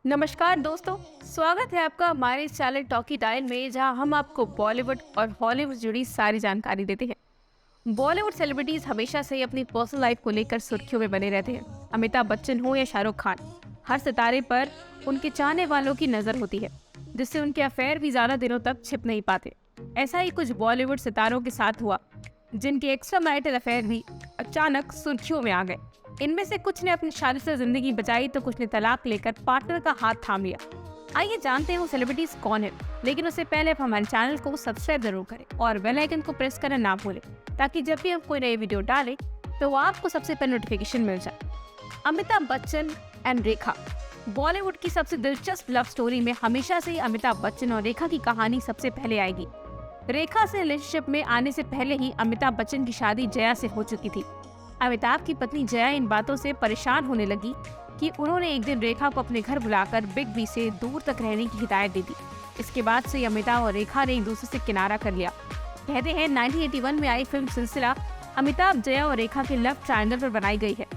नमस्कार दोस्तों, स्वागत है आपका हमारे इस चैनल टॉकी टाइम में, जहां हम आपको बॉलीवुड और हॉलीवुड से जुड़ी सारी जानकारी देते हैं। बॉलीवुड सेलिब्रिटीज हमेशा से ही अपनी पर्सनल लाइफ को लेकर सुर्खियों में बने रहते हैं। अमिताभ बच्चन हो या शाहरुख खान, हर सितारे पर उनके चाहने वालों की नजर होती है, जिससे उनके अफेयर भी ज्यादा दिनों तक छिप नहीं पाते। ऐसा ही कुछ बॉलीवुड सितारों के साथ हुआ, जिनके एक्स्ट्रा मैरिटल अफेयर भी अचानक सुर्खियों में आ गए। इनमें से कुछ ने अपनी शादी से जिंदगी बचाई तो कुछ ने तलाक लेकर पार्टनर का हाथ थाम लिया। आइए जानते हैं वो सेलिब्रिटीज कौन है, लेकिन उससे पहले आप हमारे चैनल को सब्सक्राइब जरूर करें और बेल आइकन को प्रेस करना ना भूलें, ताकि जब भी हम कोई नई वीडियो डालें तो वो आपको सबसे पहले नोटिफिकेशन मिल जाए। अमिताभ बच्चन एंड रेखा। बॉलीवुड की सबसे दिलचस्प लव स्टोरी में हमेशा से ही अमिताभ बच्चन और रेखा की कहानी सबसे पहले आएगी। रेखा से रिलेशनशिप में आने से पहले ही अमिताभ बच्चन की शादी जया से हो चुकी थी। अमिताभ की पत्नी जया इन बातों से परेशान होने लगी कि उन्होंने एक दिन रेखा को अपने घर बुलाकर बिग बी से दूर तक रहने की हिदायत दे दी। इसके बाद से अमिताभ और रेखा ने एक दूसरे से किनारा कर लिया। कहते हैं 1981 में आई फिल्म सिलसिला अमिताभ, जया और रेखा के लव ट्रायंगल पर बनाई गई है।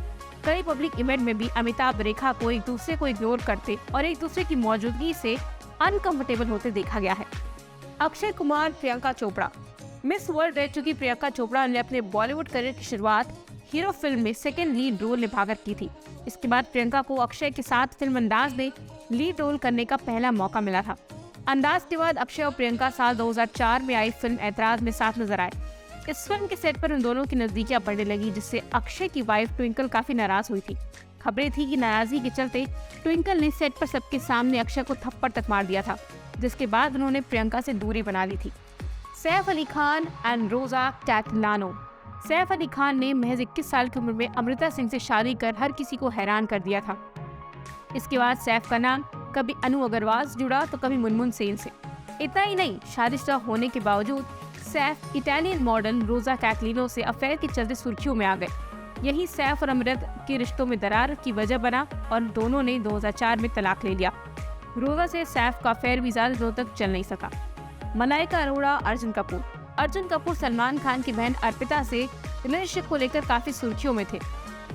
कई पब्लिक इवेंट में भी अमिताभ रेखा को एक दूसरे को इग्नोर करते और एक दूसरे की मौजूदगी से अनकंफर्टेबल होते देखा गया है। अक्षय कुमार, प्रियंका चोपड़ा। मिस वर्ल्ड रह चुकी प्रियंका चोपड़ा ने अपने बॉलीवुड करियर की शुरुआत हीरो फिल्म में सेकेंड लीड रोल निभाकर की थी। इसके बाद प्रियंका को अक्षय के साथ फिल्म अंदाज में लीड रोल करने का पहला मौका मिला था। अंदाज के बाद अक्षय और प्रियंका साल 2004 में आई फिल्म ऐतराज में साथ नजर आए। इस फिल्म के सेट पर उन दोनों की नजदीकियां बढ़ने लगी, जिससे अक्षय की वाइफ ट्विंकल काफी नाराज हुई थी। खबरें थी कि नाराजगी के चलते ट्विंकल ने सेट पर सबके सामने अक्षय को थप्पड़ तक मार दिया था, जिसके बाद उन्होंने प्रियंका से दूरी बना ली थी। सैफ अली खान एंड रोजा कैटलानो। सैफ अली खान ने महज 21 साल की उम्र में अमृता सिंह से शादी कर हर किसी को हैरान कर दिया था। इसके बाद सैफ का नाम कभी अनु अग्रवाल से जुड़ा तो कभी मुनमुन सेन से। इतना ही नहीं, शादीशुदा होने के बावजूद सैफ इटालियन मॉडल रोजा कैटलिनो से अफेयर के चलते सुर्खियों में आ गए। यही सैफ और अमृता के रिश्तों में दरार की वजह बना और दोनों ने 2004 में तलाक ले लिया। रोजा से सैफ का अफेयर भी ज्यादा दिनों तक चल नहीं सका। मलाइका अरोड़ा, अर्जुन कपूर। अर्जुन कपूर सलमान खान की बहन अर्पिता से रिलेशनशिप को लेकर काफी सुर्खियों में थे।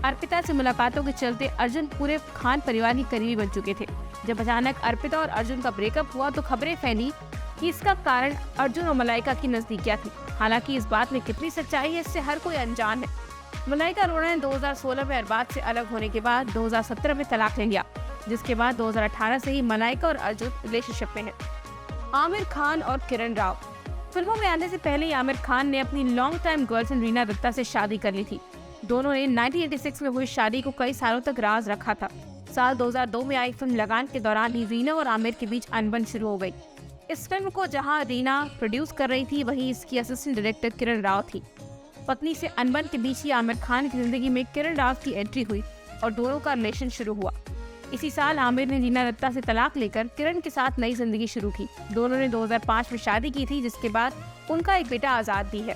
अर्पिता से मुलाकातों के चलते अर्जुन पूरे खान परिवार की करीबी बन चुके थे। जब अचानक अर्पिता और अर्जुन का ब्रेकअप हुआ तो खबरें फैली कि इसका कारण अर्जुन और मलाइका की नजदीकियां थी। हालांकि इस बात में कितनी सच्चाई है, इससे हर कोई अनजान है। मलाइका अरोड़ा ने 2016 में अरबाज से अलग होने के बाद 2017 में तलाक ले लिया, जिसके बाद 2018 से ही मलाइका और अर्जुन रिलेशनशिप में है। आमिर खान और किरण राव। फिल्मों में आने से पहले ही आमिर खान ने अपनी long time girlfriend Reena Dutta से शादी कर ली थी। दोनों ने 1986 में हुई शादी को कई सालों तक राज रखा था। साल 2002 में आई फिल्म लगान के दौरान ही रीना और आमिर के बीच अनबन शुरू हो गई। इस फिल्म को जहां रीना प्रोड्यूस कर रही थी, वहीं इसकी असिस्टेंट डायरेक्टर किरण राव थी। पत्नी से अनबन के बीच ही आमिर खान की जिंदगी में किरण राव की एंट्री हुई और दोनों का रिलेशन शुरू हुआ। इसी साल आमिर ने रीना दत्ता से तलाक लेकर किरण के साथ नई जिंदगी शुरू की। दोनों ने 2005 में शादी की थी, जिसके बाद उनका एक बेटा आजाद भी है।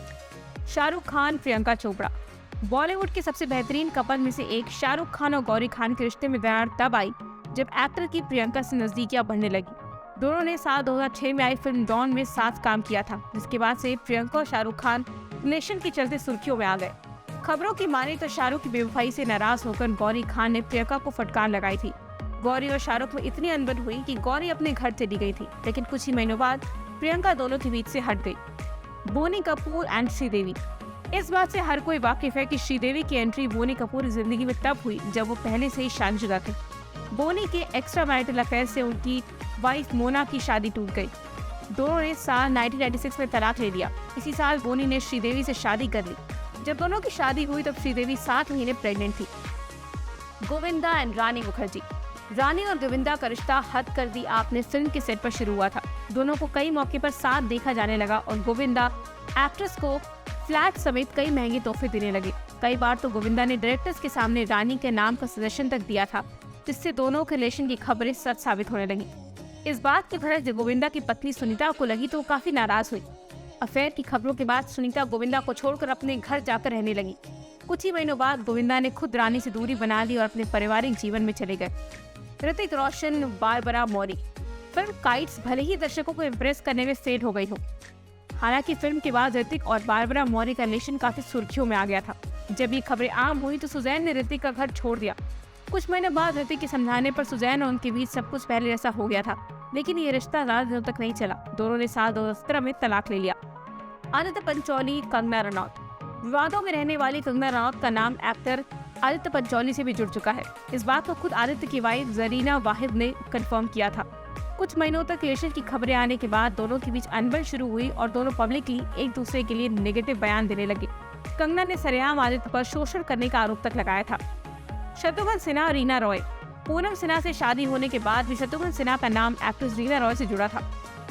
शाहरुख खान, प्रियंका चोपड़ा। बॉलीवुड के सबसे बेहतरीन कपल में से एक शाहरुख खान और गौरी खान के रिश्ते में दरार तब आई जब एक्टर की प्रियंका से नजदीकियां बढ़ने लगी। दोनों ने साल 2006 में आई फिल्म डॉन में साथ काम किया था, जिसके बाद से प्रियंका और शाहरुख खान रिलेशन के चलते सुर्खियों में आ गए। खबरों की माने तो शाहरुख की बेवफाई से नाराज होकर गौरी खान ने प्रियंका को फटकार लगाई थी। गौरी और शाहरुख में इतनी अनबन हुई कि गौरी अपने घर चली गई थी, लेकिन कुछ ही महीनों बाद प्रियंका दोनों के बीच से हट गई। बोनी कपूर एंड श्रीदेवी। इस बात से हर कोई वाकिफ है कि श्रीदेवी की एंट्री बोनी कपूर की जिंदगी में तब हुई जब वो पहले से ही शादीशुदा थे। बोनी के एक्स्ट्रा मैरिटल अफेयर से उनकी वाइफ मोना की शादी टूट गई। दोनों ने साल 1996 में तलाक ले लिया। इसी साल बोनी ने श्रीदेवी से शादी कर ली। जब दोनों की शादी हुई तब श्रीदेवी 7 महीने प्रेग्नेंट थी। गोविंदा एंड रानी मुखर्जी। रानी और गोविंदा का रिश्ता हद कर दी आपने फिल्म के सेट पर शुरू हुआ था। दोनों को कई मौके पर साथ देखा जाने लगा और गोविंदा एक्ट्रेस को फ्लैट समेत कई महंगे तोहफे देने लगे। कई बार तो गोविंदा ने डायरेक्टर्स के सामने रानी के नाम का सजेशन तक दिया था, जिससे दोनों के रिलेशन की खबरें सच साबित होने लगी। इस बात की भड़क जब गोविंदा की पत्नी सुनीता को लगी तो वो काफी नाराज हुई। अफेयर की खबरों के बाद सुनीता गोविंदा को छोड़कर अपने घर जाकर रहने लगी। कुछ ही महीनों बाद गोविंदा ने खुद रानी से दूरी बना ली और अपने पारिवारिक जीवन में चले गए। ऋतिक रोशन, बारबरा मौरी। फिल्म काइट्स भले ही दर्शकों को इम्प्रेस करने में फेल हो गई हो, हालांकि फिल्म के बाद ऋतिक और बारबरा मौरी का रिलेशन काफी सुर्खियों में आ गया था। जब ये खबरें आम हुई तो सुजैन ने ऋतिक का घर छोड़ दिया। कुछ महीने बाद ऋतिक के समझाने पर सुजैन और उनके बीच सब कुछ पहले जैसा हो गया था, लेकिन ये रिश्ता ज्यादा दिनों तक नहीं चला। दोनों ने साल 2017 में तलाक ले लिया। आदित्य पंचोली, कंगना रनौत। विवादों में रहने वाली कंगना रनौत का नाम एक्टर आदित्य पंचोली से भी जुड़ चुका है। इस बात को खुद आदित्य की वाइफ जरीना वाहिद ने कंफर्म किया था। कुछ महीनों तक रिलेशन की खबरें आने के बाद दोनों के बीच अनबन शुरू हुई और दोनों पब्लिकली एक दूसरे के लिए नेगेटिव बयान देने लगे। कंगना ने सरेआम आदित्य पर शोषण करने का आरोप तक लगाया था। शत्रुघ्न सिन्हा और रीना रॉय। पूनम सिन्हा से शादी होने के बाद भी शत्रुघ्न सिन्हा का नाम एक्ट्रेस रीना रॉय से जुड़ा था।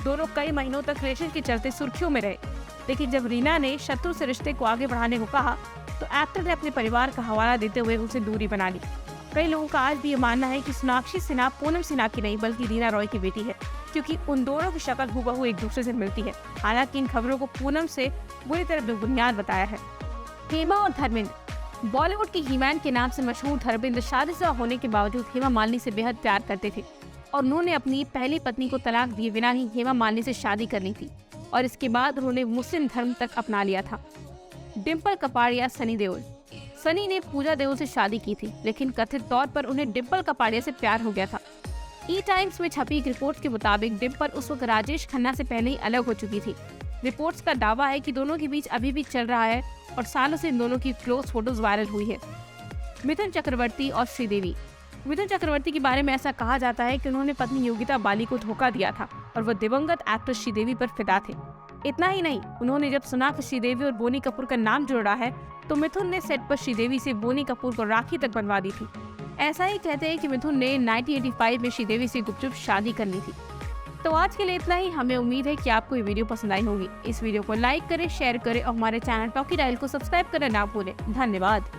दोनों कई महीनों तक रिलेशन के चलते सुर्खियों में रहे, लेकिन जब रीना ने शत्रु से रिश्ते को आगे बढ़ाने को कहा तो एक्टर ने अपने परिवार का हवाला देते हुए उनसे दूरी बना ली। कई लोगों का आज भी ये मानना है कि सोनाक्षी सिन्हा पूनम सिन्हा की नहीं बल्कि रीना रॉय की बेटी है, क्योंकि उन दोनों की शक्ल हूबहू एक दूसरे से मिलती है। हालांकि इन खबरों को पूनम से बुरी तरह बेबुनियाद बताया है। हेमा और धर्मेंद्र। बॉलीवुड की हीमैन के नाम से मशहूर धर्मेंद्र शादीशुदा होने के बावजूद हेमा मालिनी से बेहद प्यार करते थे और उन्होंने अपनी पहली पत्नी को तलाक दिए बिना ही हेमा मालिनी से शादी करनी थी और इसके बाद उन्होंने मुस्लिम धर्म तक अपना लिया था। डिम्पल कपाड़िया, सनी देओल। सनी ने पूजा देओल से शादी की थी, लेकिन कथित तौर पर उन्हें डिम्पल कपाड़िया से प्यार हो गया था। ई टाइम्स में छपी एक रिपोर्ट के मुताबिक डिम्पल उस वक्त राजेश खन्ना से पहले ही अलग हो चुकी थी। रिपोर्ट्स का दावा है कि दोनों के बीच अभी भी चल रहा है और सालों से इन दोनों की क्लोज फोटोज वायरल हुई है। मिथुन चक्रवर्ती और श्रीदेवी। मिथुन चक्रवर्ती के बारे में ऐसा कहा जाता है कि उन्होंने पत्नी योगिता बाली को धोखा दिया था और वह दिवंगत एक्ट्रेस श्रीदेवी पर फिदा थे। इतना ही नहीं, उन्होंने जब सुना कि श्रीदेवी और बोनी कपूर का नाम जुड़ रहा है तो मिथुन ने सेट पर श्रीदेवी से बोनी कपूर को राखी तक बनवा दी थी। ऐसा ही कहते हैं कि मिथुन ने 1985 में श्रीदेवी से गुपचुप शादी करनी थी। तो आज के लिए इतना ही। हमें उम्मीद है कि आपको ये वीडियो पसंद आई होगी। इस वीडियो को लाइक करें, शेयर करें और हमारे चैनल टॉकी डायल को सब्सक्राइब करना ना भूलें। धन्यवाद।